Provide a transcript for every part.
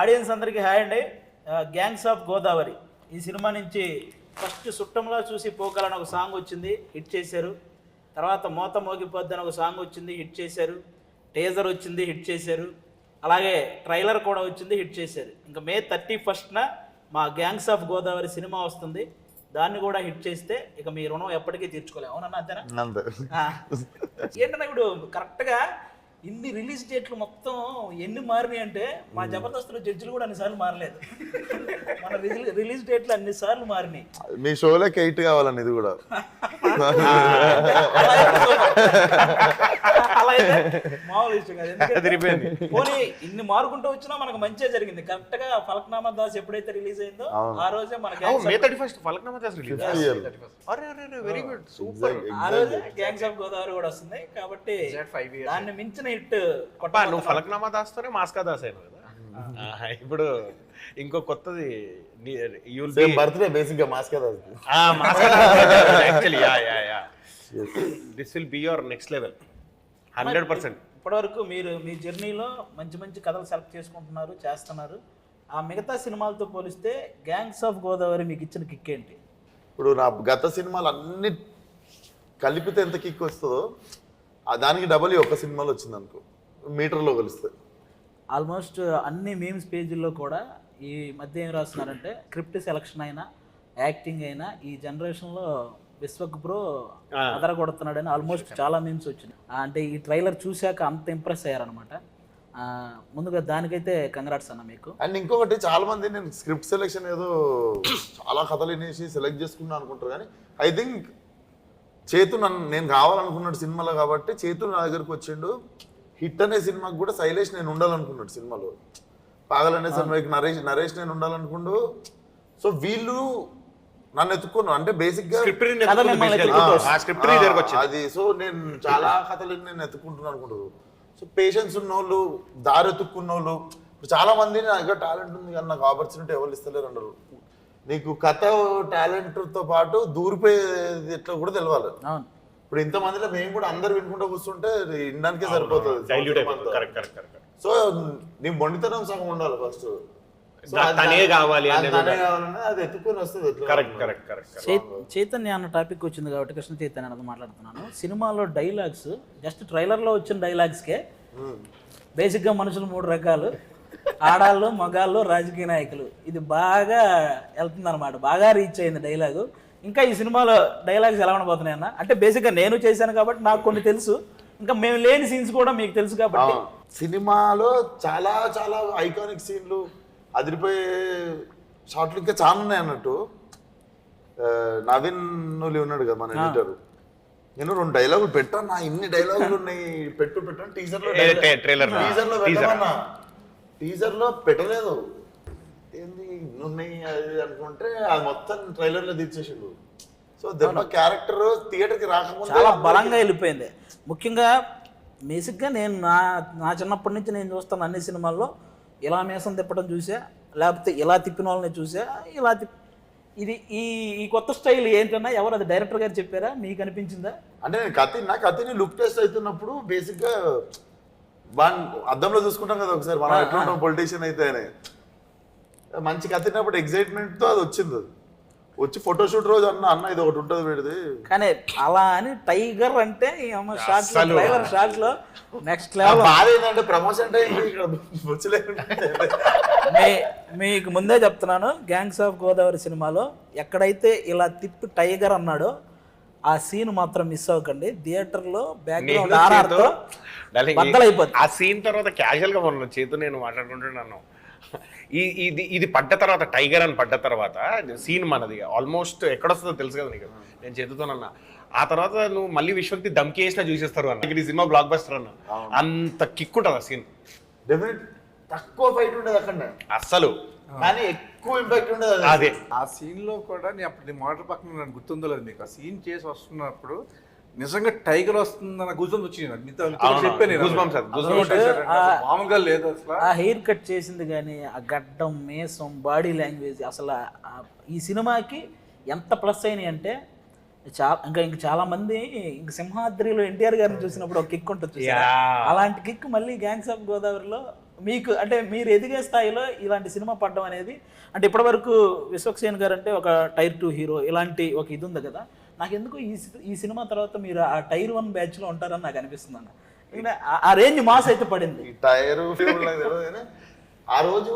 Audience అందరికీ hi అండి. Gangs of Godavari ఈ సినిమా నుంచి ఫస్ట్ సుట్టంలో చూసి పోకాలని ఒక సాంగ్ వచ్చింది, హిట్ చేశారు. తర్వాత మోత మోగిపోద్ది అని ఒక సాంగ్ వచ్చింది, హిట్ చేశారు. టేజర్ వచ్చింది, హిట్ చేశారు. అలాగే ట్రైలర్ కూడా వచ్చింది, హిట్ చేశారు. ఇంకా May 31న మా గ్యాంగ్స్ ఆఫ్ గోదావరి సినిమా వస్తుంది, దాన్ని కూడా హిట్ చేస్తే ఇక మీ రుణం ఎప్పటికీ తీర్చుకోలేము. అవునన్నా అంతేనా? ఏంటన్నా ఇప్పుడు కరెక్ట్గా ఇన్ని రిలీజ్ డేట్లు మొత్తం ఎన్ని మారినాయి అంటే మా జబర్దస్త్లో జడ్జిలు కూడా అన్నిసార్లు మారలేదు. మన రిలీజ్ డేట్లు అన్నిసార్లు మారినాయి. మీ షోలోకి 8 కావాలని ఇది కూడా అలా అయితే మామూలు విషయం కాదు. పోనీ ఇన్ని మారుకుంటూ వచ్చినా మనకు మంచిగా జరిగింది. కరెక్ట్ గా ఫలక్నామా దాస్ ఎప్పుడైతే రిలీజ్ అయిందో ఆ రోజే మన May 31st Falaknuma Das release. Very good, super. ఆ రోజే గ్యాంగ్స్ ఆఫ్ గోదావరి కూడా వస్తుంది కాబట్టి దాన్ని మించిన హిట్. నువ్వు ఫలక్నామా దాస్తోనే మాస్కా దాస్ అయినా కదా. ఇప్పుడు ఇంకో కొత్తది బర్త్డే బేసిక్ గా మాస్కా దాస్. Actually this will be your next level 100%. ఇప్పటివరకు మీరు మీ జర్నీలో మంచి మంచి కథలు సెలెక్ట్ చేసుకుంటున్నారు, చేస్తున్నారు. ఆ మిగతా సినిమాలతో పోలిస్తే గ్యాంగ్స్ ఆఫ్ గోదావరి మీకు ఇచ్చిన కిక్ ఏంటి? ఇప్పుడు నా గత సినిమాలు అన్ని కలిపితే ఎంత కిక్ వస్తుందో దానికి డబల్ ఒక సినిమాలో వచ్చింది అనుకో, మీటర్లో కలిస్తే. ఆల్మోస్ట్ అన్ని మీమ్స్ పేజీల్లో కూడా ఈ మధ్య ఏం రాస్తున్నారంటే స్క్రిప్ట్ సెలక్షన్ అయినా యాక్టింగ్ అయినా ఈ జనరేషన్లో విశ్వక్ బ్రో అదరగొడుతున్నాడని ఆల్మోస్ట్ చాలా మీమ్స్ వచ్చినాయి. అంటే ఈ ట్రైలర్ చూశాక అంత ఇంప్రెస్ అయ్యారనమాట. ముందుగా దానికైతే కంగ్రాట్స్ అన్న మీకు. అండ్ ఇంకొకటి చాలా మంది నేను స్క్రిప్ట్ సెలెక్షన్ ఏదో చాలా కథలు వినేసి సెలెక్ట్ చేసుకున్నా అనుకుంటారు, కానీ ఐ థింక్ చేతు నేను కావాలనుకున్నాడు సినిమాలో కాబట్టి చేతు నా దగ్గరకు వచ్చిండు. హిట్ అనే సినిమాకి కూడా శైలేష్ నేను ఉండాలనుకున్నాడు సినిమాలో, పాగలనే సినిమాకి నరేష్ నేను ఉండాలనుకుండు. సో వీళ్ళు నన్ను ఎత్తుకున్నాను అంటే బేసిక్ గా అది. సో నేను చాలా కథలు నేను ఎత్తుకుంటున్నాను అనుకుంటారు. సో పేషెన్స్ ఉన్న వాళ్ళు, దారి ఎత్తుక్కున్న వాళ్ళు. ఇప్పుడు చాలా మంది నా దగ్గర టాలెంట్ ఉంది కానీ నాకు ఆపర్చునిటీ ఎవరు ఇస్తలేరు అన్నారు. నీకు కథ టాలెంట్ తో పాటు దూరిపోయేది ఎట్లా కూడా తెలవాలి. ఇప్పుడు ఇంతమందిలో మేము కూడా అందరు వినుకుంటూ కూర్చుంటే వినడానికే సరిపోతుంది. సో నీ మొండితనం సగం ఉండాలి ఫస్ట్, అది ఎత్తుకొని వస్తుంది. చైతన్య అన్న టాపిక్ వచ్చింది కాబట్టి కృష్ణ చైతన్య అన్నది మాట్లాడుతున్నాను. సినిమాలో డైలాగ్స్ జస్ట్ ట్రైలర్లో వచ్చిన డైలాగ్స్కే బేసిక్గా మనుషులు 3 రకాలు, ఆడాళ్ళు, మగాళ్ళు, రాజకీయ నాయకులు. ఇది బాగా వెళ్తుంది అనమాట, బాగా రీచ్ అయింది డైలాగు. ఇంకా ఈ సినిమాలో డైలాగ్స్ ఎలా ఉండబోతున్నాయి అన్న? అంటే బేసిక్గా నేను చేశాను కాబట్టి నాకు కొన్ని తెలుసు, ఇంకా మేము లేని సీన్స్ కూడా మీకు తెలుసు కాబట్టి. సినిమాలో చాలా చాలా ఐకానిక్ సీన్లు, అదిరిపోయే షార్ట్లు ఇంకా చాలా ఉన్నాయి అన్నట్టు. నవీన్ నులి ఉన్నాడు కదా మన ఎడిటర్, నేను 2 డైలాగులు పెట్టాను. నా ఇన్ని డైలాగులు ఉన్నాయి, పెట్టాను టీజర్లో పెట్టలేదు. ఏంది ఇన్నున్నాయి అది అనుకుంటే అది మొత్తం ట్రైలర్లో తీర్చేసిండు. సో దెబ్బ క్యారెక్టర్ థియేటర్కి రాకముందు చాలా బలంగా వెళ్ళిపోయింది. ముఖ్యంగా బేసిక్గా నేను నా చిన్నప్పటి నుంచి నేను చూస్తాను అన్ని సినిమాల్లో ఇలా మీసం తిప్పడం చూసా, లేకపోతే ఇలా తిప్పిన వాళ్ళని చూసా, ఇలా ఇది ఈ కొత్త స్టైల్ ఏంటన్నా ఎవరు అది డైరెక్టర్ గారు చెప్పారా, మీకు అనిపించిందా? అంటే నేను కత్తిని లుక్ టెస్ట్ అవుతున్నప్పుడు బేసిక్గా అద్దంలో చూసుకుంటాం కదా ఒకసారి మనం ఎట్లా ఉంటాం పొలిటీషియన్ అయితే అని. మంచి కత్తినప్పుడు ఎగ్జైట్మెంట్తో అది వచ్చింది. అది వచ్చి ఫోటోషూట్ రోజు అన్న ఇది ఒకటి ఉంటుంది పెడితే. కానీ అలా అని టైగర్ అంటే షార్ట్ లో నెక్స్ట్ లెవెల్. బాధ ఏంటంటే ప్రమోషన్ టైం మీకు ముందే చెప్తున్నాను, గ్యాంగ్స్ ఆఫ్ గోదావరి సినిమాలో ఎక్కడైతే ఇలా తిప్పి టైగర్ అన్నాడో ఆ సీన్ మాత్రం మిస్ అవ్వకండి. థియేటర్లో బ్యాక్గ్రౌండ్ ఆర్ఆర్తో బద్దలైపోతుంది. ఆ సీన్ తర్వాత క్యాజువల్ గా మనం చేతు నేను మాట్లాడుకుంటున్నాను. ఇది పడ్డ తర్వాత, టైగర్ అని పడ్డ తర్వాత సీన్ మనది ఆల్మోస్ట్ ఎక్కడొస్తుందో తెలుసు కదా నీకు, నేను చేతుతోనన్నా. ఆ తర్వాత నువ్వు మళ్ళీ విశ్వక్తి దమ్కి వేసినా చూసేస్తారు అన్న. ఈ సినిమా బ్లాక్ బస్టర్ అన్న, అంత కిక్ ఉంటుంది ఆ సీన్. డెఫినెట్ తక్కువ ఫైట్ ఉండదు అక్కడ అస్సలు, కానీ ఎక్కువ ఇంపాక్ట్ ఉండదు. అదే ఆ సీన్ లో కూడా నేను అప్పుడు నీ మోటార్ పక్కన నాకు గుర్తుందో లేదు మీకు, ఆ సీన్ చేసి వస్తున్నప్పుడు నిజంగా టైగర్ వస్తుందన్న గుజం వచ్చింది. మామూలుగా లేదు అసలు. ఆ హెయిర్ కట్ చేసింది కానీ ఆ గడ్డం, మేసం, బాడీ లాంగ్వేజ్ అసలు ఈ సినిమాకి ఎంత ప్లస్ అయినాయి అంటే ఇంకా చాలా మంది ఇంక సింహాద్రిలో ఎన్టీఆర్ గారిని చూసినప్పుడు ఒక కిక్ ఉంటుంది, అలాంటి కిక్ మళ్ళీ గ్యాంగ్స్ ఆఫ్ గోదావరిలో మీకు అంటే మీరు ఎదిగే స్థాయిలో ఇలాంటి సినిమా పడడం అనేది అంటే ఇప్పటివరకు విశ్వక్సేన్ గారు అంటే ఒక టైర్ 2 హీరో ఇలాంటి ఒక ఇది ఉంది కదా, నాకు ఎందుకు ఈ సినిమా తర్వాత మీరు ఆ టైర్ 1 బ్యాచ్లో ఉంటారని నాకు అనిపిస్తుంది అన్న. ఇంకా ఆ రేంజ్ మాస్ అయితే పడింది. ఈ టైర్ ఫీల్డ్ నాకు తెలియదు కానీ ఆ రోజు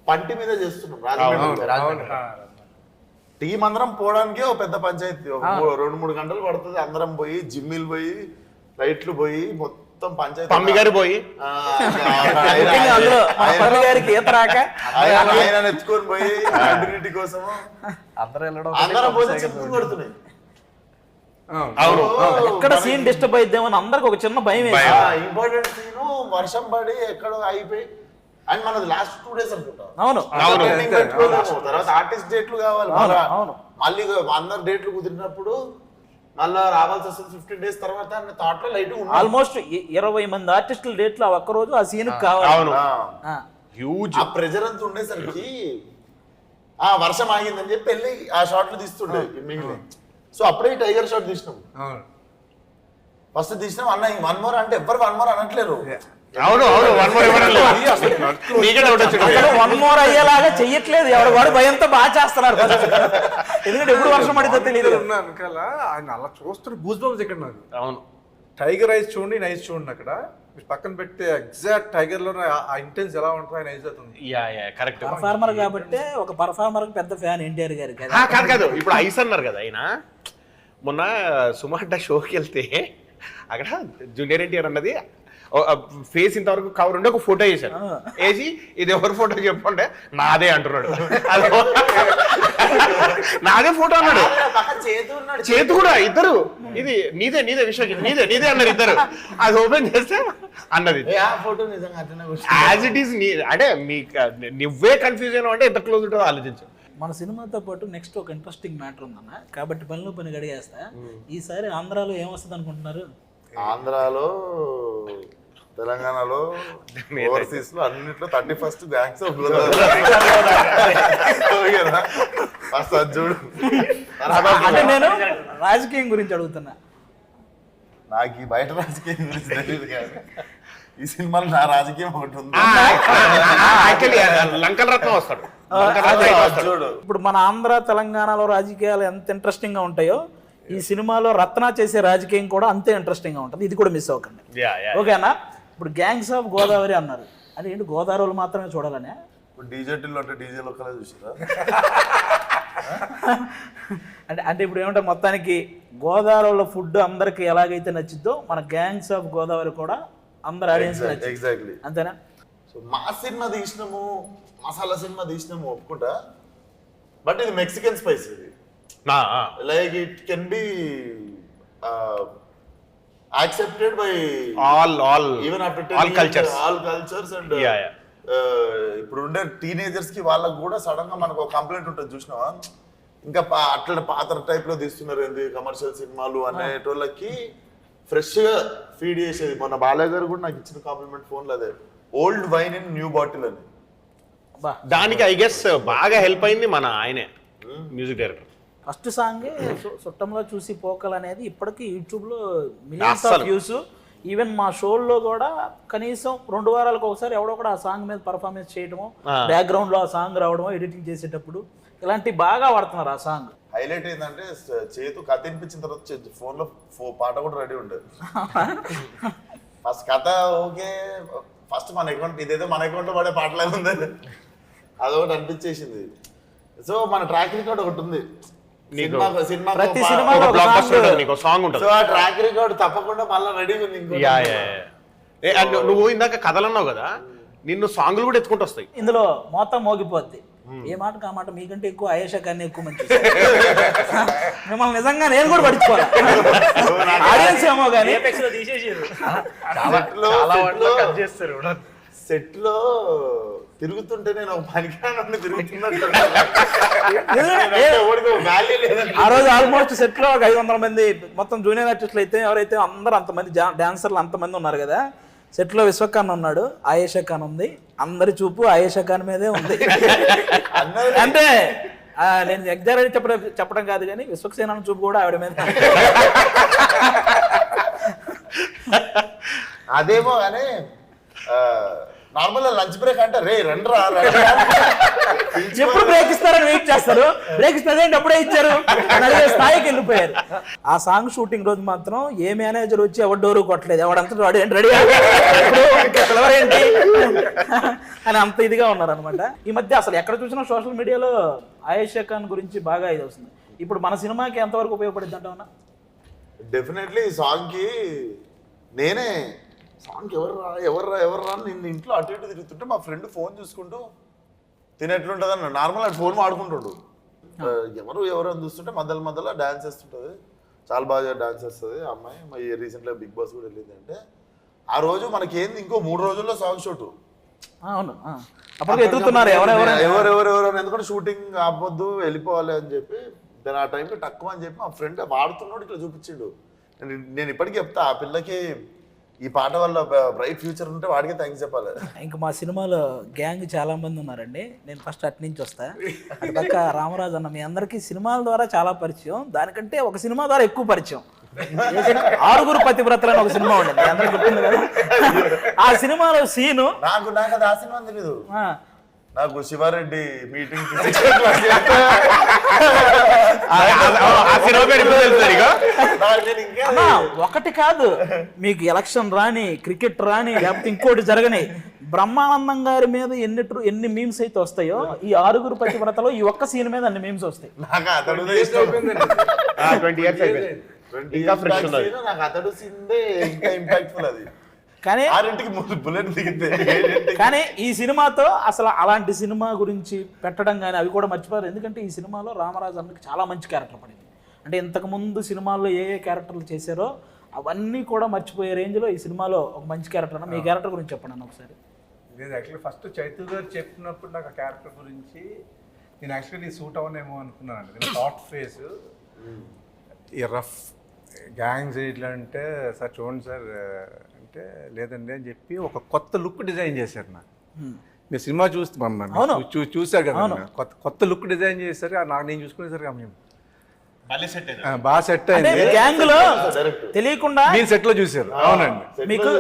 పంటి మీద చేస్తున్నాం రాజమండ్రి. టీం అందరం పోవడానికే ఒక పెద్ద పంచాయతీ, 2-3 గంటలు పడుతుంది. అందరం పోయి జిమ్మిల్ పోయి లైట్లు పోయి మొత్తం పంచాయతీ పమ్మి గారు పోయి అందులో పమ్మి గారికి ఈత రాక ఆయన ఎత్తుకొని పోయి కంటిన్యూటీ కోసము అందరం పోయి చెప్పులు కొడుతున్నాయి. అవును, ఎక్కడ సీన్ డిస్టర్బ్ అయిద్దామో అందరికి ఒక చిన్న భయం వేసి ఇంపార్టెంట్ సీను వర్షం పడి ఎక్కడో అయిపోయి అండ్ మనది లాస్ట్ 2 days అనుకుంటా. అవును తర్వాత ఆర్టిస్ట్ డేట్లు కావాలి అవును. మళ్ళీ అందరు డేట్లు కుదిరినప్పుడు మళ్ళా రావాల్సి వస్తుంది 15 days తర్వాత థాట్ లో లైట్ ఆల్మోస్ట్ 20 మంది ఆర్టిస్టుల డేట్లు ఒక్క రోజు ఆ సీన్ కావాలి. అవును, ఆ. హ్యూజ్ ఆ ప్రెజర్ అంతా ఉండేసరికి ఆ వర్షం ఆగిందని చెప్పి వెళ్ళి ఆ షాట్లు తీస్తుండే మిగిలిన. సో అప్పుడే టైగర్ షాట్ తీసినాం. ఫస్ట్ తీసినాం అన్న 1 more అంటే ఎవ్వరు 1 more అనట్లేరు. అవును అవును, 1 more ఇవ్వడం లేదు. నీకే డౌట్ వచ్చింది. అసలు 1 more అయ్యేలాగా చెయ్యట్లేదు, ఎవడు వాడు భయంతో బాగా చేస్తున్నారు. ఎందుకంటే ఎప్పుడు వర్షం పడితే తెలియదు. ఆయన అలా చూస్తుంటే గూస్ బంప్స్ ఇక్కడ నాకు. అవును, టైగర్ ఐస్ చూడండి, ఆయన ఐస్ చూడండి. అక్కడ మీరు పక్కన పెడితే ఎగ్జాక్ట్ టైగర్ లో ఆ ఇంటెన్స్ ఎలా ఉంటుందో ఆయన ఐస్ అవుతుంది. Yeah yeah correct. పర్ఫార్మర్ కాబట్టి ఒక పర్ఫార్మర్ పెద్ద ఫ్యాన్ ఎన్టీఆర్ గారికి. కాదు కాదు, ఇప్పుడు ఐస్ అన్నారు కదా ఆయన. మొన్న సుమార్ట షోకి వెళ్తే అక్కడ జూనియర్ ఎన్టీఆర్ అన్నది ఫేస్ ఇంతవరకు కవర్ ఉండి ఒక ఫోటో వేసారు. వేసి ఇది ఎవరి ఫోటో చెప్పంటే నాదే అంటున్నాడు. నాదే ఫోటో అన్నాడు. చేతు కూడా ఇద్దరు ఇది నీదే నీదే విశ్వకి నీదే నీదే అన్నారు ఇద్దరు. అది ఓపెన్ చేస్తే అన్నది ఫోటో నిజంగా యాజ్ ఇట్ ఈస్. అంటే మీకు నువ్వే కన్ఫ్యూజ్ అయినా అంటే ఎంత క్లోజ్ ఉంటుందో ఆలోచించు. మన సినిమాతో పాటు నెక్స్ట్ ఒక ఇంట్రెస్టింగ్ మ్యాటర్ ఉందన్న, కాబట్టి పనిలో పని గడిగేస్తా. ఈసారి ఆంధ్రాలో ఏమొస్తుంది అనుకుంటున్నారు? ఆంధ్రాలో తెలంగాణలో ఓవర్సీస్ లో అన్నిట్లో 31st గ్యాంగ్స్ ఆఫ్ ఫస్ట్ చూడు. అంటే నేను రాజకీయం గురించి అడుగుతున్నా. నాకు ఈ బయట రాజకీయం గురించి తెలియదు కానీ ఈ సినిమాలో నా రాజకీయం ఒకటి ఉంది. లంకల రత్నం వస్తాడు. చూడు ఇప్పుడు మన ఆంధ్ర తెలంగాణలో రాజకీయాలు ఎంత ఇంట్రెస్టింగ్ గా ఉంటాయో ఈ సినిమాలో రత్న చేసే రాజకీయం కూడా అంతే ఇంట్రెస్టింగ్ గా ఉంటుంది. ఇది కూడా మిస్ అవ్వకండి, ఓకేనా? ఇప్పుడు గ్యాంగ్స్ ఆఫ్ గోదావరి అన్నారు, అంటే ఏంటి గోదావరిలో మాత్రమే చూడాలనే? ఇప్పుడు డీజేటీలో అంటే డీజేలు ఒక్కలే చూసారా? అంటే ఇప్పుడు ఏమంటే మొత్తానికి గోదావరిలో ఫుడ్ అందరికి ఎలాగైతే నచ్చిద్దో మన గ్యాంగ్స్ ఆఫ్ గోదావరి కూడా అందరు ఆడియన్స్ ఎగ్జాక్ట్లీ అంతేనా? సో మా సినిమా తీసినాము, మసాలా సినిమా తీసినాము ఒప్పుకుంటా, బట్ ఇది మెక్సికన్ స్పైస్. ఇది like it can be accepted by all even after all cultures and ఇప్పుడు ఉండే టీనేజర్స్ కి వాళ్ళకి కూడా సడన్ గా మనకు ఒక కంప్లైంట్ ఉంటుంది చూసినావా, ఇంకా అట్లా పాత టైప్ లో తీస్తున్నారు ఏంది కమర్షియల్ సినిమాలు అనేటోళ్ళకి ఫ్రెష్ గా ఫీడ్ చేసేది. మన బాలయ్య గారు కూడా నాకు ఇచ్చిన కాంప్లిమెంట్ ఫోన్ లో అదే, old wine in new bottle అని. దానికి ఐ గెస్ బాగా హెల్ప్ అయింది మన ఆయనే మ్యూజిక్ డైరెక్టర్. ఫస్ట్ సాంగ్ చుట్టంలో చూసి పోకల్ అనేది ఇప్పటికీ యూట్యూబ్లో మిలియన్స్ ఆఫ్ వ్యూస్. ఈవెన్ మా షోల్లో కూడా కనీసం 2 వారాలకు ఒకసారి ఎవడో కూడా ఆ సాంగ్ మీద పర్ఫార్మెన్స్ చేయడము, బ్యాక్గ్రౌండ్లో ఆ సాంగ్ రావడము, ఎడిటింగ్ చేసేటప్పుడు ఇలాంటివి బాగా వాడుతున్నారు. ఆ సాంగ్ హైలైట్ ఏంటంటే చేతు కథ వినిపించిన తర్వాత ఫోన్ లో పాట కూడా రెడీ ఉండేది. ఫస్ట్ కథ ఓకే, ఫస్ట్ మన అకౌంట్ ఇదేదో మన అకౌంట్ లో పడే పాటలాగా ఉంది, అదొకటి అనిపించేసింది. సో మన ట్రాక్ రికార్డ్ ఒకటి ఉంది, ప్రతి సినిమాలో సాంగ్ ఉంటుంది. సో ఆ ట్రాక్ రికార్డ్ తప్పకుండా మళ్ళీ రెడీగా ఉంది. నువ్వు ఇందాక కథలు అన్నావు కదా, నిన్ను సాంగ్లు కూడా ఎత్తుకుంటూ వస్తాయి. ఇందులో మొత్తం మోగిపోద్ది. ఏ మాట కా మాట మీకంటే ఎక్కువ ఆయేషా కన్నా ఎక్కువ మంచి మిమ్మల్ని నిజంగా నేను కూడా పట్టించుకోవాలి. ఆడియన్స్ ఏమో కానీ సెట్ లో తిరుగుతుంటే నేను ఒక పనికిరాని తిరుగుతున్నట్టు. ఆ రోజు ఆల్మోస్ట్ సెట్ లో ఒక 500 మంది మొత్తం జూనియర్ ఆర్టిస్టులు అయితే ఎవరైతే అందరూ అంతమంది డాన్సర్లు అంతమంది ఉన్నారు కదా. సెట్ లో విశ్వఖాన్ ఉన్నాడు, ఆయేషా ఖాన్ ఉంది, అందరి చూపు ఆయేషా ఖాన్ మీదే ఉంది. అంటే నేను ఎగ్జాక్ట్ చెప్పడం కాదు కానీ విశ్వక్సేన చూపు కూడా ఆవిడ మీద. అదేమో కానీ నార్మల్ లంచ్ బ్రేక్ అంటే రే రండ్రా ఎప్పుడు బ్రేక్ ఇస్తారని వెయిట్ చేస్తారు. బ్రేక్ ఇస్తారంటే అప్పుడే ఇచ్చారు అని అడిగే స్థాయికి వెళ్ళిపోయారు. ఆ సాంగ్ షూటింగ్ రోజు మాత్రం ఏ మేనేజర్ వచ్చి ఎవరు డోరు కొట్టలేదు, ఎవడంతా రెడీ ఏంటి అని అంత ఇదిగా ఉన్నారు అనమాట. ఈ మధ్య అసలు ఎక్కడ చూసినా సోషల్ మీడియాలో ఆయేషా ఖాన్ గురించి బాగా ఇది వస్తుంది. ఇప్పుడు మన సినిమాకి ఎంతవరకు ఉపయోగపడింది అంటావునా? డెఫినెట్లీ ఈ సాంగ్కి నేనే సాంగ్ ఎవర్రా నిన్ను ఇంట్లో అటు ఇటు తిరుగుతుంటే మా ఫ్రెండ్ ఫోన్ చూసుకుంటూ తినేట్లుంటుంది అన్న నార్మల్ అది ఫోన్ వాడుకుంటాడు. ఎవరు అని చూస్తుంటే మధ్యలో డాన్స్ చేస్తుంటుంది, చాలా బాగా డాన్స్ చేస్తుంది ఆ అమ్మాయి. రీసెంట్గా బిగ్ బాస్ కూడా వెళ్ళింది. అంటే ఆ రోజు మనకి ఏంది ఇంకో 3 రోజుల్లో సాంగ్ షూట్. అవును, అప్పుడు ఎదుగుతున్నారు ఎవరెవరు ఎందుకంటే షూటింగ్ ఆపొద్దు వెళ్ళిపోవాలి అని చెప్పి దాని ఆ టైంకి తక్కువ అని చెప్పి మా ఫ్రెండ్ వాడుతున్నాడు ఇట్లా చూపించిండు. నేను ఇప్పటికీ చెప్తా ఆ పిల్లకి ఈ పాట వల్ల బ్రైట్ ఫ్యూచర్ ఉంటే వాడికి థ్యాంక్స్ చెప్పాలి. ఇంకా మా సినిమాలో గ్యాంగ్ చాలా మంది ఉన్నారండి. నేను ఫస్ట్ అటు నుంచి వస్తా. పక్క రామరాజు అన్న మీ అందరికీ సినిమాల ద్వారా చాలా పరిచయం, దానికంటే ఒక సినిమా ద్వారా ఎక్కువ పరిచయం. 6 పతివ్రతలని ఒక సినిమా ఉండేది, అందరికి గుర్తుంది కదా. ఆ సినిమాలో సీను నాకు అది ఆ సినిమా తెలీదు. నాకు శివారెడ్డి మీటింగ్ ఒకటి కాదు, మీకు ఎలక్షన్ రాని, క్రికెట్ రాని, లేకపోతే ఇంకోటి జరగని, బ్రహ్మానందం గారి మీద ఎన్ని మీమ్స్ అయితే వస్తాయో ఈ 6 పతివ్రతలో ఈ ఒక్క సీన్ మీద అన్ని మీమ్స్ వస్తాయి. నాకు అతడు 20 years అయిపోయింది. నాకు అతడు సీన్దే ఇంకా ఇంపాక్ట్ఫుల్ అది. కానీ బుల్లెట్ దిగితే కానీ ఈ సినిమాతో అసలు అలాంటి సినిమా గురించి పెట్టడం కానీ అవి కూడా మర్చిపోయారు. ఎందుకంటే ఈ సినిమాలో రామరాజు అన్నకి చాలా మంచి క్యారెక్టర్ పడింది. అంటే ఇంతకుముందు సినిమాల్లో ఏ క్యారెక్టర్లు చేశారో అవన్నీ కూడా మర్చిపోయే రేంజ్లో ఈ సినిమాలో ఒక మంచి క్యారెక్టర్ అన్న. మీ క్యారెక్టర్ గురించి చెప్పండి అన్న ఒకసారి. నేను యాక్చువల్లీ ఫస్ట్ చైతు గారు చెప్పినప్పుడు నాకు ఆ క్యారెక్టర్ గురించి నేను యాక్చువల్లీ సూట్ అవనేమో అనుకున్నానండి. నేను థాట్ ఫేస్ ఈ రఫ్ గ్యాంగ్స్ ఇట్లా అంటే సార్ చూడండి సార్ అంటే లేదండి అని చెప్పి ఒక కొత్త లుక్ డిజైన్ చేశారు నాకు. మీరు సినిమా చూసారు కదా, కొత్త లుక్ డిజైన్ చేశారు. నాకు నేను చూసుకునేసరికి మేము బాగా సెట్ అయింది. గ్యాంగ్ లో తెలియకుండా మీరు సెట్ లో చూసారు. అవునండి, మీకు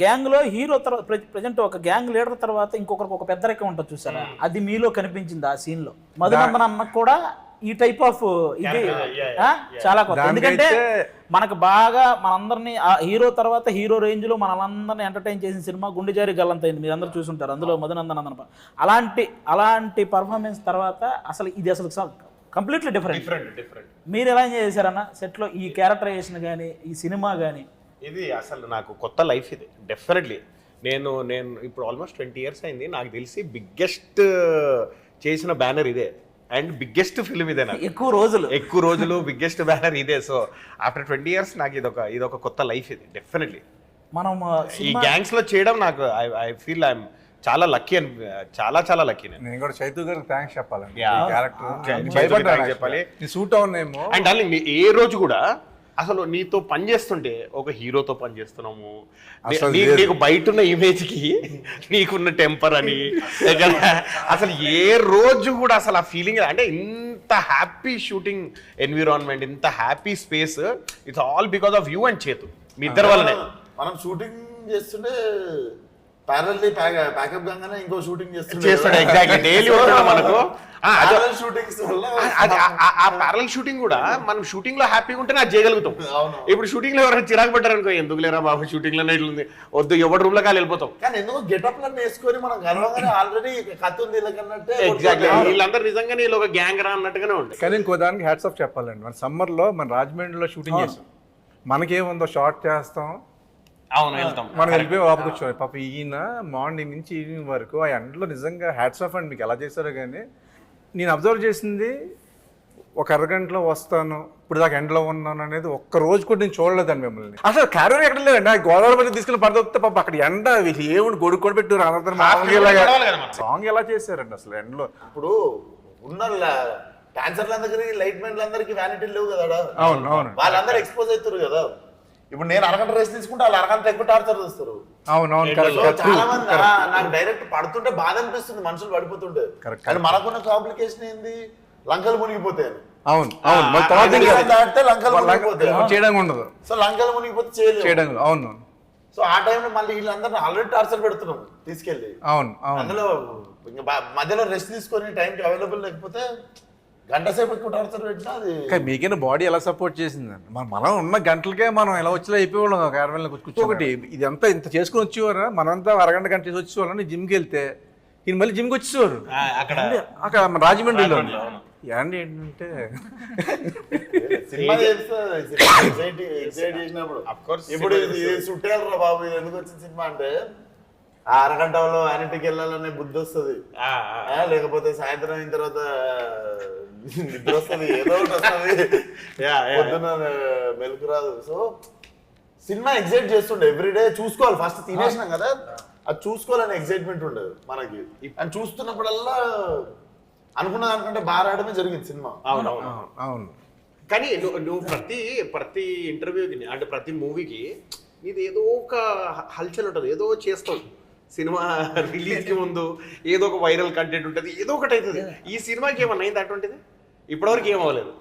గ్యాంగ్ లో హీరో తర్వాత ప్రెజెంట్ ఒక గ్యాంగ్ లీడర్ తర్వాత ఇంకొకరికి ఒక పెద్దరికం ఉంటుంది చూసారా, అది మీలో కనిపించింది ఆ సీన్ లో. మధునందన్ అన్న కూడా ఈ టైప్ ఆఫ్ ఇది చాలా కొత్త. ఎందుకంటే మనకు బాగా మనందరినీ హీరో తర్వాత హీరో రేంజ్ లో మనలందరినీ ఎంటర్టైన్ చేసిన సినిమా గుండె జారి గల్లంతైంది, మీరు అందరూ చూసుంటారు. అందులో మధునందన్ అన్న అలాంటి పర్ఫార్మెన్స్ తర్వాత అసలు ఇది అసలు కంప్లీట్లీ డిఫరెంట్. మీరు ఎలా ఎంజాయ్ చేశారన్న సెట్లో ఈ క్యారెక్టరైజేషన్ కానీ ఈ సినిమా కానీ? ఇది అసలు నాకు కొత్త లైఫ్ ఇది డెఫినెట్లీ. నేను ఇప్పుడు ఆల్మోస్ట్ 20 years అయింది. నాకు తెలిసి బిగ్గెస్ట్ చేసిన బ్యానర్ ఇదే అండ్ బిగ్గెస్ట్ ఫిల్మ్ ఇదే. నాకు ఎక్కువ రోజులు బిగ్గెస్ట్ బ్యానర్ ఇదే. సో ఆఫ్టర్ 20 years నాకు ఇదొక కొత్త లైఫ్ ఇది డెఫినెట్లీ. మనం ఈ గ్యాంగ్స్ లో చేయడం నాకు ఐ ఫీల్ ఐఎమ్ చాలా లక్కీ అని చాలా లక్కీ. నేను కూడా చైతు గారికి థ్యాంక్స్ చెప్పాలండి. చెప్పాలి సూట్ అవునేమో. అండ్ డార్లింగ్ ఏ రోజు కూడా అసలు నీతో పని చేస్తుంటే ఒక హీరోతో పని చేస్తున్నాము, నీకు బయట ఉన్న ఇమేజ్ కి నీకున్న టెంపర్ అని అసలు ఏ రోజు కూడా అసలు ఆ ఫీలింగ్ అంటే ఇంత హ్యాపీ షూటింగ్ ఎన్విరాన్మెంట్, ఇంత happy space, it's all because of you and చేతు. మీ ఇద్దరు వల్లనే. మనం షూటింగ్ చేస్తుంటే ప్యారల్లీ ప్యాకప్ గానే ఇంకో షూటింగ్ చేస్తాడు. ఎగ్జాక్ట్లీ డైలీ ఉంటాడు మనకు. షూటింగ్స్ వల్ల ఆ ప్యారల్ షూటింగ్ కూడా మనం షూటింగ్ లో హ్యాపీగా ఉంటేనే అది చేయగలుగుతాం. ఇప్పుడు షూటింగ్ లో ఎవరైనా చిరాకు పడ్డారు అనుకో, ఎందుకు లేరా బాబు షూటింగ్ లోనే ఇట్లుంది వద్దు, ఎవరి రూమ్ లో కాలు వెళ్ళిపోతాం. కానీ ఎందుకు గెటప్ లను వేసుకొని మనం గర్వంగానే ఆల్రెడీ కథ ఉంది వీళ్ళకన్నట్టే. ఎగ్జాక్ట్లీ వీళ్ళందరూ నిజంగానే ఒక గ్యాంగ్ రా అన్నట్టుగానే ఉంటాయి. కానీ ఇంకో దానికి హ్యాట్స్ ఆఫ్ చెప్పాలండి. మన సమ్మర్ లో మన రాజమండ్రిలో షూటింగ్ చేస్తాం, మనకేముందో షార్ట్ చేస్తాం, అవును వెళ్తాం, మనం వెళ్ళిపోయి వాపసు వచ్చాం. పాప ఈయన మార్నింగ్ నుంచి ఈవినింగ్ వరకు ఆ ఎండలో నిజంగా హ్యాట్స్ ఆఫ్ అండి. మీకు ఎలా చేశారో కానీ నేను అబ్జర్వ్ చేసింది ఒక అరగంటలో వస్తాను, ఇప్పుడు దాకా ఎండలో ఉన్నాను అనేది ఒక్క రోజు కూడా నేను చూడలేదండి మిమ్మల్ని. అసలు క్యారియర్ ఎక్కడ లేదండి. గోదావరి తీసుకుని పడితే పాప అక్కడ ఎండ ఏముంది గొడుగు కూడా పెట్టారు. అందరూ సాంగ్ ఎలా చేశారండి అసలు ఎండలో. ఇప్పుడు ఉన్న డాన్సర్లందరికీ లైట్ మెన్లందరికీ వ్యానిటీ లేవు కదా. అవును అవును, వాళ్ళందరూ ఎక్స్పోజ్ అవుతారు కదా. ఇప్పుడు నేను అరగంట రేస్ తీసుకుంటే వాళ్ళు అరగంట ఎక్కువ టార్చర్ చేస్తారు. అవునవును, చాలా మంది నాకు డైరెక్ట్ పడుతుంటే బాధ అనిపిస్తుంది, మనుషులు పడిపోతుంటే. కానీ మనకున్న కాంప్లికేషన్ ఏంది, లంకలు మునిగిపోతాయి. అవును అవును, దాటితే లంకలు మునిగిపోతాయి, చేయడం ఉండదు. సో లంకలు మునిగిపోతే చేయలేదు. అవును. సో సో ఆ టైంలో మళ్ళీ వీళ్ళందరినీ ఆల్రెడీ టార్చర్ పెడుతున్నాం తీసుకెళ్ళి. అవును అవును అందులో ఇంకా మధ్యలో రెస్ట్ తీసుకొని టైంకి అవైలబుల్ లేకపోతే గంట సేపు ఎక్కువ టార్చర్ పెట్టినా అది కానీ మీకైనా బాడీ ఎలా సపోర్ట్ చేసిందండి మనం ఉన్న గంటలకే మనం ఎలా వచ్చేలా అయిపోయేవాళ్ళం క్యారవెన్లో కూర్చోబట్టి ఇదంతా ఇంత చేసుకుని వచ్చేవారా మనంతా అరగంట గంట చేసి వచ్చేవాళ్ళని జిమ్కి వెళ్తే ఈయన మళ్ళీ జిమ్కి వచ్చేవారు అక్కడ మన రాజమండ్రిలో ఏంటి ఏంటంటే సినిమా ఎగ్జైట్ చేసినప్పుడు ఇప్పుడు ఇది సుట్టేయాలరా బాబు ఇది ఎందుకు వచ్చిన సినిమా అంటే ఆ అరగంటలో ఆయనటికి వెళ్ళాలనే బుద్ధి వస్తుంది, లేకపోతే సాయంత్రం అయిన తర్వాత నిద్ర వస్తుంది, ఏదో ఒకటి వస్తుంది, పొద్దున్న మెలకు రాదు. సో సినిమా ఎగ్జైట్ చేస్తుండే ఎవ్రీడే చూసుకోవాలి. ఫస్ట్ తినేసినాం కదా అది చూసుకోవాలనే ఎగ్జైట్మెంట్ ఉండదు మనకి. అని చూస్తున్నప్పుడల్లా అనుకున్న దానికంటే బాగా రావడమే జరిగింది సినిమా. అవునవును అవును కానీ నువ్వు ప్రతి ఇంటర్వ్యూకి అంటే ప్రతి మూవీకి ఇది ఏదో ఒక హల్చల్ ఉంటుంది, ఏదో చేస్తావు. సినిమా రిలీజ్కి ముందు ఏదో ఒక వైరల్ కంటెంట్ ఉంటుంది, ఏదో ఒకటి అవుతుంది. ఈ సినిమాకి ఏమన్నా అయింది అటువంటిది? ఇప్పటివరకు ఏం అవ్వలేదు.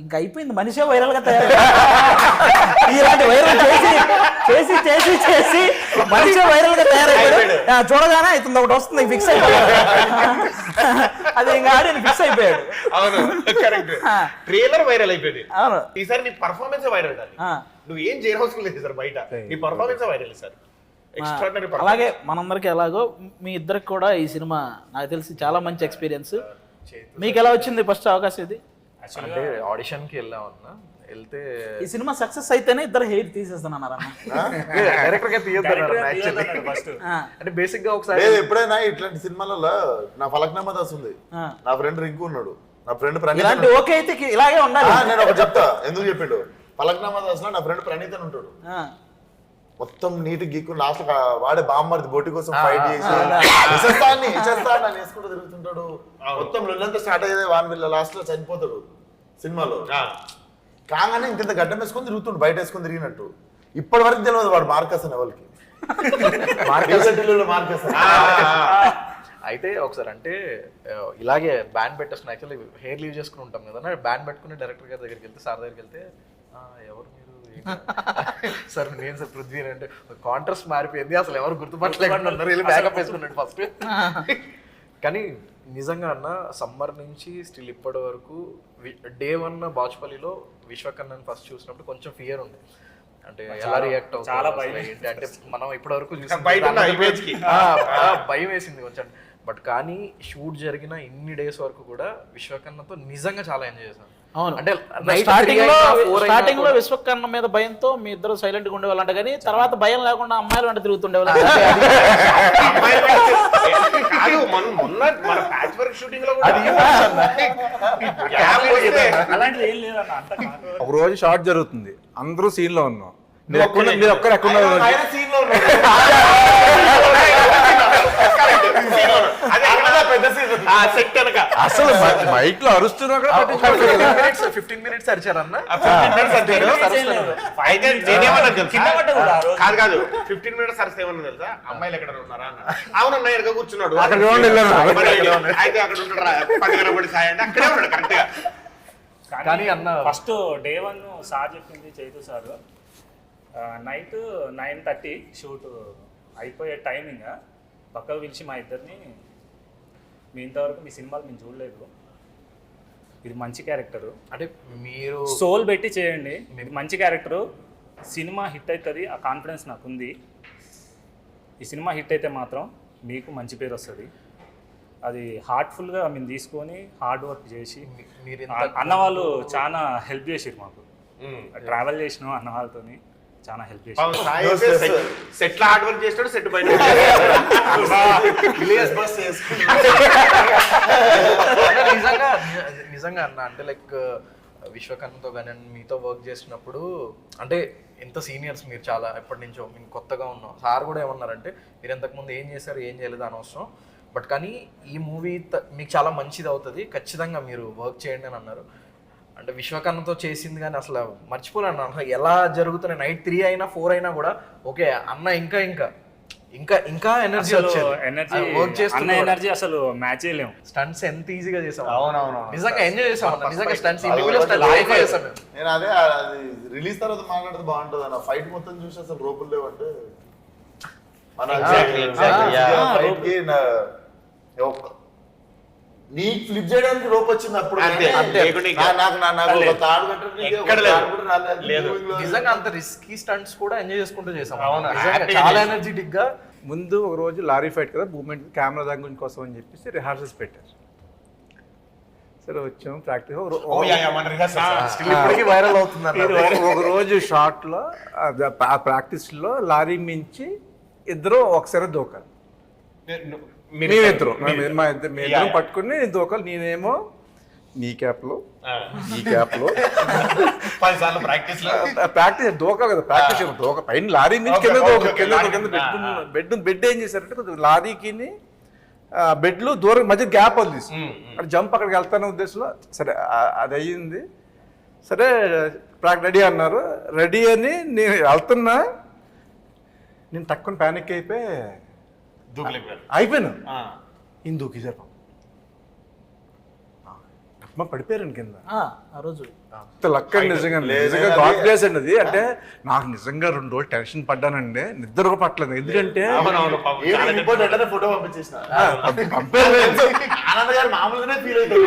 ఇంకా అయిపోయింది, మనిషే వైరల్ గా తయారు ఇలాంటి వైరల్ చేసి చేసి చేసి మనిషే వైరల్ గా తయారైపోయాడు. చూడగానే అవుతుంది ఒకటి వస్తుంది ఫిక్స్ అయిపోయాడు, అది ఇంకా ఆడి ఫిక్స్ అయిపోయాడు. అవును కరెక్ట్. ట్రైలర్ వైరల్ అయిపోయింది. అవును ఈసారి నీ పర్ఫార్మెన్స్ వైరల్ అండి. నువ్వు ఏం చేయవలసిన లేదు సార్, బయట నీ పర్ఫార్మెన్స్ వైరల్ సార్. అలాగే మనందరికి ఎలాగో మీ ఇద్దరికి కూడా ఈ సినిమా నాకు తెలిసి చాలా మంచి ఎక్స్పీరియన్స్. మీకు ఎలా వచ్చింది ఫస్ట్ అవకాశం ఇది? అంటే ఆడిషన్కి వెళ్ళామన్నా, వెళ్తే ఈ సినిమా సక్సెస్ అయితేనే ఇద్దరు హెయిర్ తీసేస్తున్నారా? డైరెక్టర్ గా తీయొద్దన్నారు ఫస్ట్. అంటే బేసిక్ గా ఒకసారి ఎప్పుడైనా ఇట్లాంటి సినిమాలలో నా ఫలక్నామా దాస్ ఉంది, నా ఫ్రెండ్ రింకు ఉన్నాడు, నా ఫ్రెండ్ ప్రణీత్. ఇలాంటి ఓకే అయితే ఇలాగే ఉండాలి. నేను ఒకటి చెప్తా ఎందుకు చెప్పిండు. ఫలక్నామా దాస్ లో నా ఫ్రెండ్ ప్రణీత్ అని ఉంటాడు, మొత్తం నీట్ గీక్కు లాస్ట్ వాడే బామ్మర్ది బోటి కోసం ఫైట్ చేసి ఇచ్చేస్తాను వేసుకుంటూ తిరుగుతుంటాడు. మొత్తం లొల్లంతా స్టార్ట్ అయ్యేది వాన్ వీళ్ళ లాస్ట్ లో చనిపోతాడు సినిమాలో. కాగానే ఇంత గడ్డం వేసుకొని తిరుగుతుండు, బయట వేసుకొని తిరిగినట్టు. ఇప్పటి వరకు తెలియదు వాడు మార్కస్ అని ఎవరికి. మార్కస్ అయితే ఒకసారి అంటే ఇలాగే బ్యాండ్ పెట్టేస్తున్నా, యాక్చువల్లీ హెయిర్ లీవ్ చేసుకుని ఉంటాం కదా, బ్యాండ్ పెట్టుకుని డైరెక్టర్ గారి దగ్గరికి వెళ్తే, సార్ దగ్గరికి వెళ్తే ఎవరు మీరు సార్ నేను సార్ పృథ్వీ అంటే కాంట్రాస్ట్ మారిపోయింది, అసలు ఎవరు గుర్తుపట్టలేకుండా ఉన్నారు, వెళ్ళి బ్యాకప్ వేసుకున్నాడు ఫస్ట్. కానీ నిజంగా అన్న సమ్మర్ నుంచి స్టిల్ ఇప్పటి వరకు డే 1 బాచుపల్లిలో విశ్వకన్నని ఫస్ట్ చూసినప్పుడు కొంచెం ఫియర్ ఉంది, అంటే ఎలా రియాక్ట్ అవుతుంది ఏంటి అంటే మనం ఇప్పటి వరకు భయం వేసింది కొంచెం. బట్ కానీ షూట్ జరిగిన ఇన్ని డేస్ వరకు కూడా విశ్వకన్నతో నిజంగా చాలా ఎంజాయ్ చేశాను. అంటే స్టార్టింగ్ లో విశ్వకర్ణ మీద భయంతో మీ ఇద్దరు సైలెంట్ గా ఉండేవాళ్ళంట, కానీ తర్వాత భయం లేకుండా అమ్మాయిలు వెంట తిరుగుతుండేవాళ్ళు. ఒక రోజు షార్ట్ జరుగుతుంది, అందరూ సీన్ లో ఉన్నాం, మీరు ఒక్కరు ఎక్కడ అసలు మైక్ లో అరుస్తున్నా 15 minutes అరిచారన్న. కాదు 15 minutes అరిస్తే ఏమన్నా తెలుసా, అమ్మాయిలు ఎక్కడ ఉన్నారా అన్న. అవునన్నా ఎక్కడ కూర్చున్నాడు, అయితే అక్కడ ఉంటారా 10 గంటల సాయి అంటే అక్కడే ఉన్నాడు కరెక్ట్ గా. కానీ అన్న ఫస్ట్ డే 1 సార్ చెప్పింది చైతు సార్, నైట్ 9:30 షూట్ అయిపోయే టైమింగ్ పక్కకు పిలిచి మా ఇద్దరిని, మీ ఇంతవరకు మీ సినిమాలు మేము చూడలేదు, ఇది మంచి క్యారెక్టరు అంటే మీరు సోల్ పెట్టి చేయండి, ఇది మంచి క్యారెక్టరు, సినిమా హిట్ అవుతుంది, ఆ కాన్ఫిడెన్స్ నాకు ఉంది. ఈ సినిమా హిట్ అయితే మాత్రం మీకు మంచి పేరు వస్తుంది, అది హార్ట్ఫుల్గా మేము తీసుకొని హార్డ్ వర్క్ చేసి. అన్నవాళ్ళు చాలా హెల్ప్ చేసారు మాకు, ట్రావెల్ చేసినాం అన్న వాళ్ళతోని, చాలా హెల్ప్ చేసారు. సెట్ హార్డ్ వర్క్ చేస్తాడు, సెట్ బయట నిజంగా అన్న అంటే లైక్ విశ్వకర్ణతో కానీ మీతో వర్క్ చేసినప్పుడు అంటే ఎంత సీనియర్స్ మీరు, చాలా ఎప్పటి నుంచో మేము కొత్తగా ఉన్నాం. సార్ కూడా ఏమన్నారంటే మీరు ఇంతకుముందు ఏం చేశారు ఏం చేయలేదు అనవసరం, బట్ కానీ ఈ మూవీ మీకు చాలా మంచిది అవుతుంది, ఖచ్చితంగా మీరు వర్క్ చేయండి అని అన్నారు. అంటే విశ్వకర్ణతో చేసింది కానీ అసలు మర్చిపోలేను అసలు ఎలా జరుగుతున్నాయి. నైట్ 3 అయినా 4 అయినా కూడా ఓకే అన్న ఇంకా ఇంకా ఎనర్జీ అసలు వచ్చేది ఎనర్జీ వర్క్ అన్న చేస్తున్న ఎనర్జీ అసలు మ్యాచ్ చేయలేము. స్టంట్స్ ఎంత ఈజీగా చేసాం. అవునవును. నిజంగా ఎంజాయ్ చేసాం అన్న. నిజంగా స్టంట్స్ అది ఇండివిజువల్ కూడా స్టంట్స్ చేసాం మేము. నేను అదే అది రిలీజ్ తర్వాత మాట్లాడితే బాగుంటుంది అన్న. ఫైట్ మొత్తం చూసి అసలు రూపులు లేవంటే మన Exactly, ఫైట్ కి నీకు ఫ్లిప్ చేయడానికి రోప్ వచ్చింది అప్పుడు. అంతే, కానీ లేకుంటే ఇంకా- నాకు ఒక తాడు కట్టడానికి ఒక ఎక్కడ లేదు. తాడు కూడా రాలేదు. లేదు. Moving లో నిజంగా అంత రిస్కీ స్టంట్స్ కూడా ఎంజాయ్ చేసుకుంటూ చేసాం. అవును, నిజంగా happy చాలా చేసాం. ఎనర్జెటిక్ గా. ముందు ఒక రోజు లారీ ఫైట్ కదా, మూమెంట్ కెమెరా దాని కోసం అని చెప్పేసి రిహార్సల్స్ పెట్టారు. సరే వచ్చాము ప్రాక్టీస్. Oh, yeah, yeah, మన rehearsal. Still ఇప్పటికీ వైరల్ అవుతుంది. ఒక రోజు షార్ట్ లో ఆ ప్రాక్టీస్ లో లారీ మించి ఇద్దరు ఒకసారి దూకాలి. మేమిద్దరం Yeah. పట్టుకుని దూకాలి. నేనేమో నీ క్యాప్ లో ఆ. ఈ క్యాప్ లో 10 సార్లు ప్రాక్టీస్ లో ప్రాక్టీస్ దూకాలి కదా, ప్రాక్టీస్ దూక పైన లారీ నుంచి కింద Okay, దూక okay, కింద లారీ. కింద బెడ్ ఏం చేశారంటే కొంచెం లారీకి బెడ్లు దూరం మధ్య గ్యాప్ వదిలేసి అక్కడ జంప్ అక్కడికి వెళ్తానే ఉద్దేశంలో సరే అది అయ్యింది. సరే రెడీ అన్నారు. రెడీ అని నేను వెళ్తున్నా, నేను తక్కువ ప్యానిక్ అయిపోయి దూకలేపారు. అయిపోయాను. ఈయన దూకేశారు, అమ్మ పడిపోయారండి కింద. ఆ రోజు లక్ అండి నిజంగా. లేదు, నిజంగా అది- గాడ్ గ్రేస్ అండి అది. అంటే నాకు నిజంగా 2 రోజులు టెన్షన్ పడ్డానండి, నిద్ర కూడా పట్టలేదు. ఎందుకంటే అవునవును, పాపం ఏమి చాలా ఇంపార్టెంట్ అంటే ఫోటో పంపించేసిన పంపేయలేదు. ఆనంద్ గారు మామూలుగానే ఫీల్ అవుతుంది.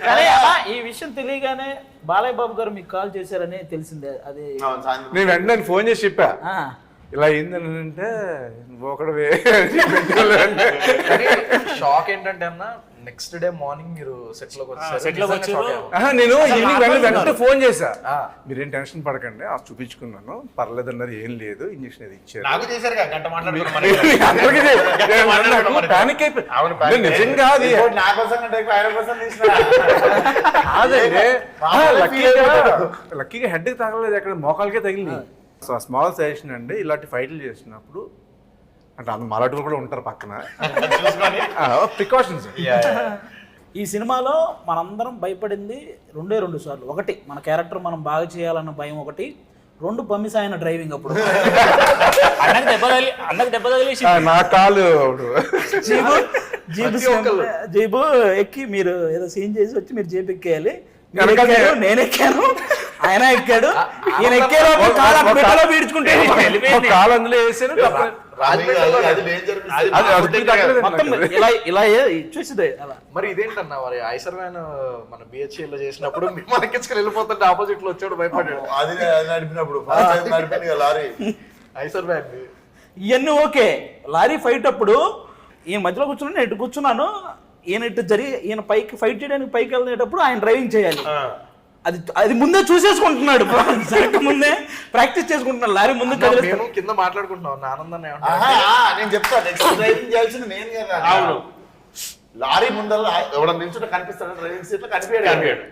కానీ ఈ విషయం తెలియగానే బాలయ్య బాబు గారు మీకు కాల్ చేశారని తెలిసిందే. అది నేను వెంటనే ఫోన్ చేసి చెప్పా, ఆ, ఇలా అయిందని అంటే నువ్వు ఒకడవే. షాక్ ఏంటంటే అన్న, నెక్స్ట్ డే మార్నింగ్ మీరు సెట్ లోకి వచ్చారు. set లోకి వచ్చారు. నేను ఈవినింగ్ వెంటనే ఫోన్ చేశా, మీరేం టెన్షన్ పడకండి, ఆ చూపించుకున్నాను, పర్లేదు అన్నారు, ఏం లేదు, ఇంజక్షన్ అది ఇచ్చారు. నాకు చేశారు కదా, గంట మాట్లాడుకున్నాం ప్యానిక్ అయిపోయి. అవును, panic నేను నిజంగా అది నా కోసం కంటే ఎక్కువ ఆయన కోసం తీసిన కాదండి. మామూలుగా లక్కీగా హెడ్ కి తగలేదు, ఎక్కడ మోకాలకే తగిలింది. స్మాల్ సజెషన్ అండి, ఇలాంటి ఫైట్లు చేసినప్పుడు అంటే అంత మలాటూరు కూడా ఉంటారు పక్కన, చూసుకొని ప్రికాషన్స్. ఈ సినిమాలో మనందరం భయపడింది 2 సార్లు. ఒకటి మన క్యారెక్టర్ మనం బాగా చేయాలన్న భయం, ఒకటి 2 పమ్మిస్ ఆయన డ్రైవింగ్ అప్పుడు అన్నకు దెబ్బ తగిలేసి నా కాలు జీబు ఎక్కి మీరు ఏదో సీన్ చేసి వచ్చి మీరు జీప్ ఎక్కేయాలి. వెనకాల నేను ఎక్కాను, ఆయన ఎక్కాడు, ఈయన ఎక్కాడు, పీడ్చుకుంటే కాలు అందులో వేసాను. అది డేంజర్ మొత్తం ఇలా చూసిదే అలా. మరి ఇదేంటన్నా మరి ఐసర్ వ్యాన్ మన బిహెచ్ఎల్ లో చేసినప్పుడు మనకిచ్చుకొని వెళ్ళిపోతుంటే ఆపోజిట్ లో వచ్చాడు భయపడ్డాడు. అది నడిపినప్పుడు నడిపాను కదా లారీ. ఐసర్ వ్యాన్ ఇవన్నీ ఓకే. లారీ ఫైట్ అప్పుడు ఈయన మధ్యలో కూర్చున్నాను, నేను ఇటు కూర్చున్నాను, ఈయన ఇటు ఈయన పైకి ఫైట్ చేయడానికి పైకి వెళ్ళేటప్పుడు ఆయన డ్రైవింగ్ చేయాలి. అది ముందే చూసేసుకుంటున్నాడు, ముందే ప్రాక్టీస్ చేసుకుంటున్నాడు. లారీ ముందు మేము కింద మాట్లాడుకుంటున్నాం ఆనందాన్ని. నేను చెప్తా, నెక్స్ట్ డ్రైవింగ్ చేయాల్సింది నేను కదా. అవును, లారీ ముందర ఎవడన్నా నిల్చుంటే కనిపిస్తాడు, డ్రైవింగ్ సీట్ లో కనిపించాడు.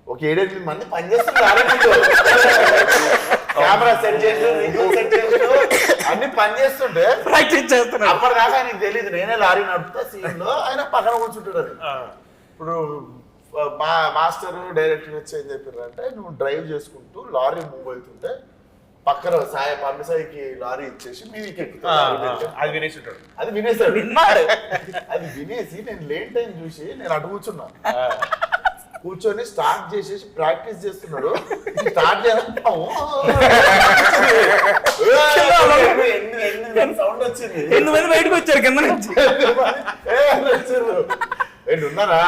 ఒక 7-8 మంది పనిచేస్తున్నారు లారీ ముందు. కెమెరా సెట్ చేసి అన్ని పని చేస్తుంటే ప్రాక్టీస్ చేస్తున్నాడు. అప్పటిదాకా ఆయనకు తెలియదు నేనే లారీ నడుపుతా సీన్ లో, ఆయన పక్కన కూర్చుంటాడు. అది ఇప్పుడు మా మాస్టర్ డైరెక్టర్ వచ్చి ఏం చెప్పారంటే, నువ్వు డ్రైవ్ చేసుకుంటూ లారీ మూవ్ అవుతుంటే పక్కన పంపిసాయికి లారీ ఇచ్చేసి మీదికి ఎక్కుతాడు. అది వినేసి ఉంటాడు. అది వినేసాడు. విన్నాడు. అది వినేసి నేను లేట్ టైం చూసి నేను అటు కూర్చున్నా. కూర్చొని స్టార్ట్ చేసేసి ప్రాక్టీస్ చేస్తున్నాడు. స్టార్ట్ సౌండ్ వచ్చింది. 8 మంది బయటకు వచ్చారు కింద నుంచి. ఉన్నారా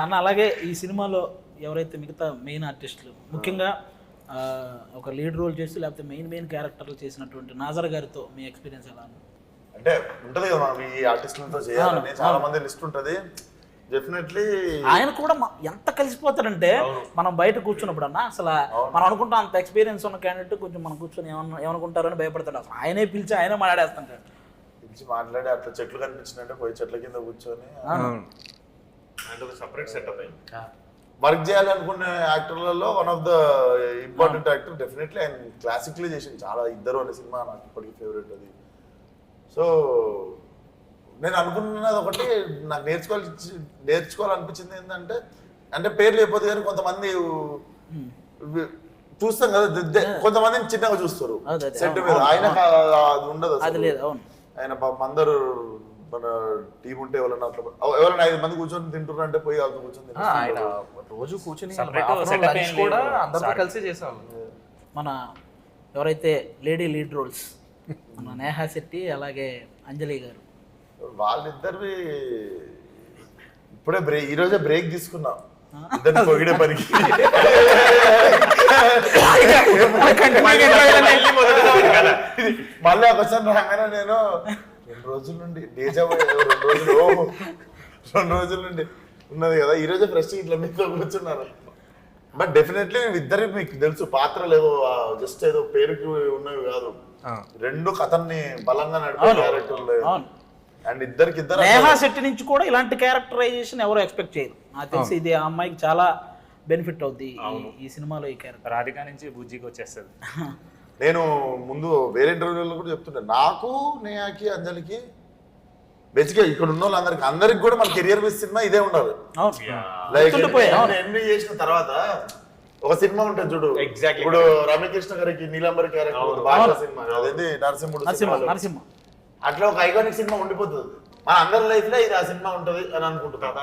అన్న, అలాగే ఈ సినిమాలో ఎవరైతే మిగతా మెయిన్ ఆర్టిస్టులు, ముఖ్యంగా ఒక లీడ్ రోల్ చేసి లేకపోతే మెయిన్ క్యారెక్టర్లు చేసినటువంటి నాజర్ గారితో మీ ఎక్స్పీరియన్స్ ఎలా ఉంది? అంటే ఉంటది కదా మనం ఈ ఆర్టిస్టులతో చేయాలని చాలా మంది లిస్ట్ ఉంటది. డెఫినెట్లీ ఆయన కూడా ఎంత కలిసిపోతాడంటే, మనం బయట కూర్చున్నప్పుడు అన్న అసలు మనం అనుకుంటాం అంత ఎక్స్పీరియన్స్ ఉన్న క్యాండిడేట్ కొంచెం మనం కూర్చొని ఏమనుకుంటారని భయపడతాడు. అసలు ఆయనే పిలిచి ఆయనే మాట్లాడేస్తుంటాడు. పిలిచి మాట్లాడి అట్లా చెట్లు కనిపించినట్టే పోయి చెట్ల కింద కూర్చొని అంటే ఒక సపరేట్ సెటప్ అయింది. వర్క్ చేయాలనుకునే యాక్టర్లలో one of the important actor. Definitely ఆయన క్లాసిక్లీ చేసింది చాలా. ఇద్దరు అనే సినిమా నాకు ఇప్పటికీ ఫేవరెట్ అది. సో నేను అనుకున్నది ఒకటి, నాకు నేర్చుకోవాలనిపించింది ఏంటంటే, అంటే పేర్లు అయిపోతే కానీ కొంతమంది చూస్తాం కదా కొంతమందిని చిన్నగా చూస్తారు అదే, అదే, సెట్ మీద. ఆయన అది ఉండదు అది అసలు. లేదు. అవును, ఆయన పాపం అందరూ మన టీం ఉంటే ఎవరైనా అట్లా ఎవరైనా 5 మంది కూర్చొని తింటున్నారు అంటే పోయి వాళ్ళతో కూర్చొని ఆయన తింటారు. రోజు కూర్చుని Separate afternoon setup lunch ఏం కూడా లేదు. అందరితో కలిసి చేసేవాళ్ళం. మన ఎవరైతే లేడీ లీడ్ రోల్స్ మన నేహా శెట్టి అలాగే అంజలి గారు, వాళ్ళిద్దరివి ఇప్పుడే ఈ రోజే బ్రేక్ తీసుకున్నాం ఇద్దరిని పొగిడే పనికి. మళ్ళీ ఒకసారి రాగానే నేను 2 రోజుల నుండి డేజా 2 రోజుల నుండి ఉన్నది కదా, ఈ రోజే ఫ్రెష్ ఇట్లా మీతో కూర్చున్నారు. బట్ డెఫినెట్లీ ఇద్దరు మీకు తెలుసు పాత్రలు ఏదో జస్ట్ ఏదో పేరుకి ఉన్నవి కాదు, 2 కథల్ని బలంగా నడిపే క్యారెక్టర్లు. అవును. అండ్ ఇద్దరు నేహా శెట్టి నుంచి కూడా ఇలాంటి క్యారెక్టరైజేషన్ ఎవరు ఎక్స్పెక్ట్ చేయరు. నాకు తెలిసి ఇది ఆ అమ్మాయికి చాలా బెనిఫిట్ అవుద్ది ఈ సినిమాలో ఈ క్యారెక్టర్. రాధిక నుంచి బుజ్జికి వచ్చేస్తుంది. నేను ముందు వేరే ఇంటర్వ్యూలో కూడా చెప్తుంటే నాకు నేహాకి అంజలికి బేసిక్గా ఇక్కడ ఉన్న వాళ్ళందరికి కూడా మన కెరియర్ బేస్ సినిమా ఇదే ఉండాలి. అవును, లైక్ గుర్తుండిపోయాయి. అవును. ఎంబీ చేసిన తర్వాత ఒక సినిమా ఉంటుంది చూడు, Exactly. ఇప్పుడు రమ్యకృష్ణ గారికి నీలంబరి క్యారెక్టర్ బాగా సినిమా అదేంటి నరసింహుడు సినిమాలో. నరసింహ అట్లా ఒక ఐకానిక్ సినిమా ఉండిపోతుంది మన అందరి లైఫ్ లో, ఇది ఆ సినిమా ఉంటది అని అనుకుంటున్నాను.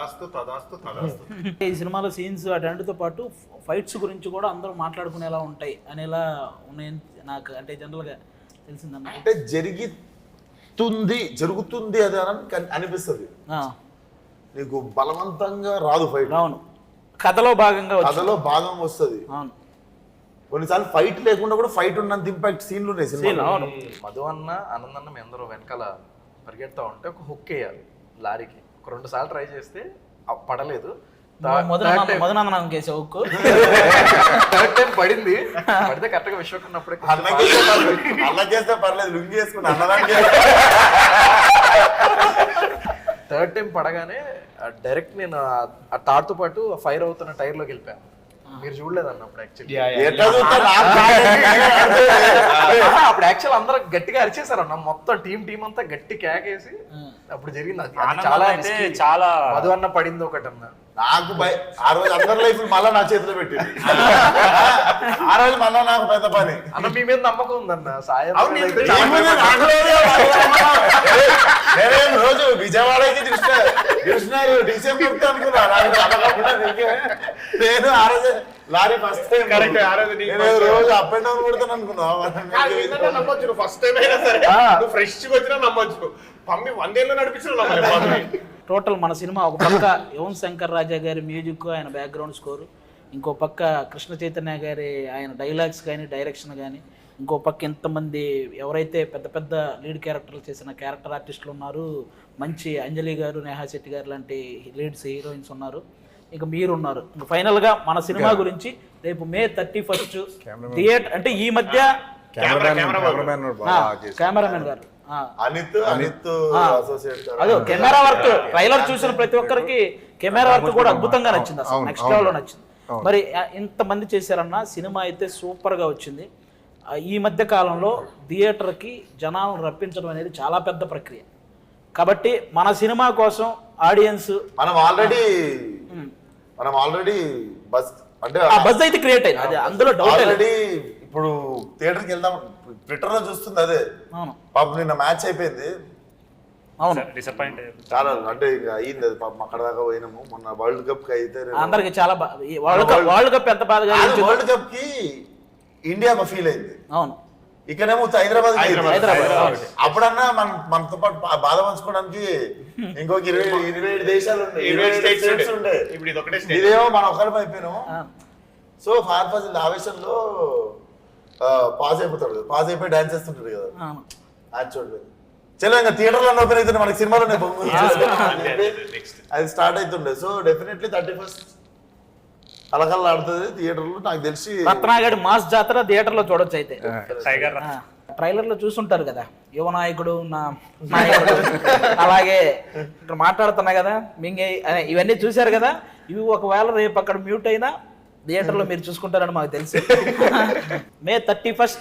ఈ సినిమాలో సీన్స్ అటన్నిటితో పాటు ఫైట్స్ గురించి కూడా అందరూ మాట్లాడుకునేలా ఉంటాయి అనేలా ఉన్నాయని నాకు అంటే జనరల్గా తెలిసిందన్న. అంటే జరుగుతుంది అది అని అనిపిస్తుంది, నీకు బలవంతంగా రాదు ఫైట్. అవును, కథలో భాగంగా కథలో భాగం వస్తుంది. అవును, కొన్నిసార్లు ఫైట్ లేకుండా కూడా ఫైట్ ఉన్నంత ఇంపాక్ట్ సీన్లు ఉన్నాయి సినిమా. అవును. మధు అన్న ఆనందన్న మీ అందరూ వెనకాల పరిగెడతా ఉంటే ఒక హుక్ వేయాలి లారీకి. ఒక 2 సార్లు ట్రై చేస్తే పడలేదు. మధునందనం కేసు ఒక్కు థర్డ్ టైం పడింది. పడితే కరెక్ట్ గా విశ్వకున్నప్పుడే అన్నకేస్తే పర్లేదు, లుంగి వేసుకుని అన్నదానికి. థర్డ్ టైం పడగానే డైరెక్ట్ నేను ఆ తాడుతో పాటు ఫైర్ అవుతున్న టైర్ లోకి వెళ్ళిపోయాను. మీరు చూడలేదు అన్నప్పుడు యాక్చువల్లీ. అప్పుడు యాక్చువల్ అందరూ గట్టిగా అరిచేసారు అన్న, మొత్తం టీం అంతా గట్టి కేకేసి అప్పుడు జరిగింది. అది చాలా అయితే చాలా మధు అన్న పడింది ఒకటి అన్న. నాకు ఆ రోజు అందరి లైఫ్ మళ్ళా నా చేతిలో పెట్టింది. ఆ రోజు మళ్ళా నాకు పెద్ద పని. అన్న మీ మీద నమ్మకం ఉందన్న. సాయం రోజు విజయవాడకి చూసినారు డిసెంబర్ అనుకున్నా. నేను ఆ రోజు లారీ ఫస్ట్ టైం రోజు అప్ అండ్ డౌన్ కొడతాను అనుకున్నా. నమ్మొచ్చు, ఫస్ట్ టైం అయినా సరే ఫ్రెష్ వచ్చినా నమ్మొచ్చు. పంపి 100 ఏళ్ళు నడిపించిన. టోటల్ మన సినిమా ఒక పక్క యువన్ శంకర్ రాజా గారి మ్యూజిక్, ఆయన బ్యాక్గ్రౌండ్ స్కోరు, ఇంకో పక్క కృష్ణ చైతన్య గారి ఆయన డైలాగ్స్ కానీ డైరెక్షన్ కానీ, ఇంకో పక్క ఇంతమంది ఎవరైతే పెద్ద పెద్ద లీడ్ క్యారెక్టర్లు చేసిన క్యారెక్టర్ ఆర్టిస్టులు ఉన్నారు, మంచి అంజలి గారు, నేహా శెట్టి గారు లాంటి లీడ్స్ హీరోయిన్స్ ఉన్నారు, ఇక మీరు ఉన్నారు. ఇంక ఫైనల్గా మన సినిమా గురించి రేపు May 31 థియేటర్ అంటే ఈ మధ్య కెమెరామెన్ గారు అనిత్ అసోసియేట్ అదే కెమెరా వర్క్ ట్రైలర్ చూసిన ప్రతి ఒక్కరికి కెమెరా వర్క్ కూడా అద్భుతంగా నచ్చింది, అసలు నెక్స్ట్ లెవెల్లో నచ్చింది. మరి ఇంతమంది చేశారన్న సినిమా అయితే సూపర్గా వచ్చింది. ఈ మధ్య కాలంలో థియేటర్కి జనాలను రప్పించడం అనేది చాలా పెద్ద ప్రక్రియ. కాబట్టి మన సినిమా కోసం ఆడియన్స్ మనం ఆల్రెడీ బస్ అంటే బజ్ అయితే క్రియేట్ అయింది, అది అందులో డౌట్ ఆల్రెడీ. ఇప్పుడు థియేటర్కి వెళ్దాం ట్విట్టర్ లో చూస్తుంది అదే. అవును, పాపం నిన్న మ్యాచ్ అయిపోయింది. అవును, డిసప్పాయింట్ చాలా అంటే ఇంకా అయింది అది పాపం. అక్కడ దాకా పోయినాము. మొన్న వరల్డ్ కప్ కి అయితే అందరికి చాలా వరల్డ్ కప్ ఎంత బాధగా వరల్డ్ కప్ కి ఇండియా ఫీల్ అయింది. అవును, ఇక్కడేమో హైదరాబాద్. అప్పుడన్నా మనతో పాటు బాధ పంచుకోవడానికి ఇంకొక 27 దేశాలు ఉండే. ఇదేమో మనం ఒక్కరి అయిపోయినాము. సో ఫార్ ఫాజిల్ ఆవేశంలో పాజ్ అయిపోతాడు, పాజ్ అయిపోయి డాన్స్ చేస్తుంటాడు కదా. అది చూడలేదు. చలో ఇంకా థియేటర్లో ఓపెన్ అవుతుండే మనకి సినిమాలోనే అది స్టార్ట్ అవుతుండే. సో డెఫినెట్లీ 31 కలకల్లా ఆడుతుంది థియేటర్లో. నాకు తెలిసి రత్నాగడి మాస్ జాతర థియేటర్లో చూడొచ్చు. అయితే టైగర్ ట్రైలర్లో చూసుంటారు కదా, యువ నాయకుడు నా నాయకుడు అలాగే ఇక్కడ మాట్లాడుతున్నా కదా మింగే ఇవన్నీ చూశారు కదా. ఇవి ఒకవేళ రేపు అక్కడ మ్యూట్ అయినా థియేటర్లో మీరు చూసుకుంటారని మాకు తెలుసు. May 31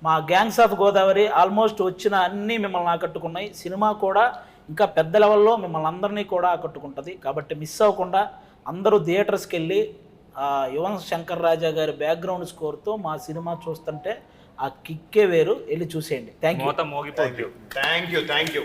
మా గ్యాంగ్స్ ఆఫ్ గోదావరి ఆల్మోస్ట్ వచ్చిన అన్నీ మిమ్మల్ని ఆకట్టుకున్నాయి. సినిమా కూడా ఇంకా పెద్ద లెవెల్లో మిమ్మల్ని అందరినీ కూడా ఆకట్టుకుంటుంది. కాబట్టి మిస్ అవ్వకుండా అందరూ థియేటర్స్కి వెళ్ళి యువన్ శంకర్ రాజా గారి బ్యాక్గ్రౌండ్ స్కోర్తో మా సినిమా చూస్తుంటే ఆ కిక్కే వేరు, వెళ్ళి చూసేయండి. Thank you. మోత మోగిపోద్ది. Thank you